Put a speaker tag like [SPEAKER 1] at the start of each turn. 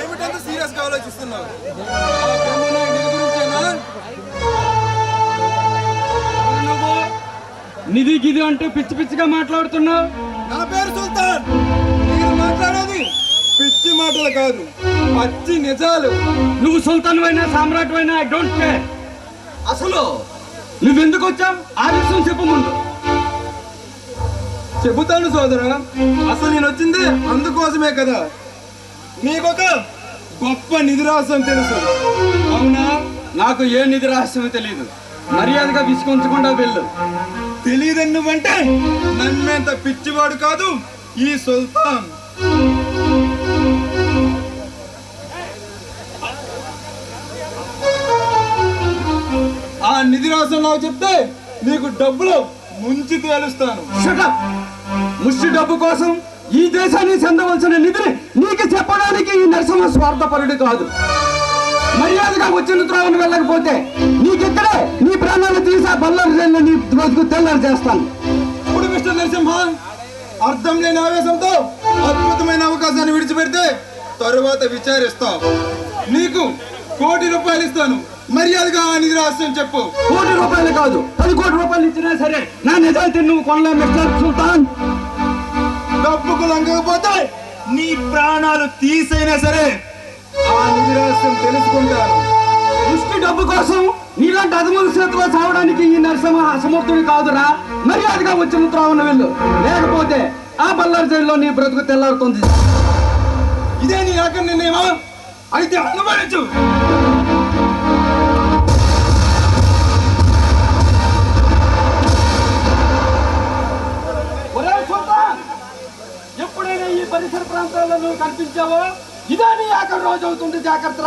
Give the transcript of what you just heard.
[SPEAKER 1] ఏమిటంత serious గా ఆలోచిస్తున్నావు?
[SPEAKER 2] నువ్వు నిధి గిది అంటే పిచ్చి పిచ్చిగా మాట్లాడుతున్నావు.
[SPEAKER 1] నా పేరు సుల్తాన్. నేను మాట్లాడేది పిచ్చి మాటలు కాదు, పచ్చి నిజాలు.
[SPEAKER 2] నువ్వు సుల్తాన్ అయినా సామ్రాట్ అయినా ఐ డోంట్ కేర్.
[SPEAKER 1] అసలు
[SPEAKER 2] నువ్వెందుకు వచ్చావు ఆ విషయం చెప్పు ముందు.
[SPEAKER 1] చెబుతాను సోదరా. అసలు నేను వచ్చింది అందుకోసమే కదా. నీకొక గొప్ప నిధి రహస్యం తెలుసు,
[SPEAKER 2] అవునా? నాకు ఏ నిధి రహస్యమో తెలియదు. మర్యాదగా విసుకుంచకుండా వెళ్ళు.
[SPEAKER 1] తెలియదని నువ్వంటే నన్నంత పిచ్చివాడు కాదు ఈ సుల్తాన్. ఆ నిధి రహస్యం నాకు చెప్తే నీకు డబ్బులు ముంచి తేలుస్తాను.
[SPEAKER 2] ముష్టి డబ్బు కోసం ఈ దేశాన్ని చెందవలసిన నిధిని నీకు చెప్పడానికి ఈ నరసింహ స్వార్థపరుడు కాదు. మర్యాదగా వచ్చిన త్రోవను వెళ్ళకపోతే నీకిక్కడే నీ ప్రాణాలు తీసా బల్లర్ జైల్లో నీ రోజుకు తెల్లారు చేస్తాను.
[SPEAKER 1] ఇప్పుడు మిస్టర్ నరసింహ, అర్థం లేని ఆవేశంతో అద్భుతమైన అవకాశాన్ని విడిచిపెడితే తరువాత విచారిస్తాం. నీకు ₹1,00,00,000 ఇస్తాను. మర్యాదగా ఆ నిధి రహస్యం చెప్పు.
[SPEAKER 2] ₹1,00,00,000 కాదు, 10 కోట్ల రూపాయలు ఇచ్చినా సరే నా నిజాయితీ నువ్వు కొనలే మిస్టర్ సుల్తాన్.
[SPEAKER 1] డబ్బుకు లొంగకపోతే నీ ప్రాణాలు తీసైనా సరే ఆ నిధి రహస్యం తెలుసుకుంటాను.
[SPEAKER 2] ముష్టి డబ్బు కోసం నీలాంటి అదముల చేతిలో చావడానికి ఈ నరసింహ అసమర్థుడు కాదురా. మర్యాదగా వచ్చిన త్రోవను వెళ్ళు, లేకపోతే ఆ బల్లార్ జైల్లో నీ బ్రతుకు తెల్లారుతుంది.
[SPEAKER 1] ఇదే నీ ఆఖరి నిర్ణయమా? అయితే అనుమానించు.
[SPEAKER 2] ఎప్పుడైనా ఈ పరిసర ప్రాంతాల్లో నువ్వు కనిపించావో ఇదే నీ ఆఖరి రోజు అవుతుంది. జాగ్రత్త.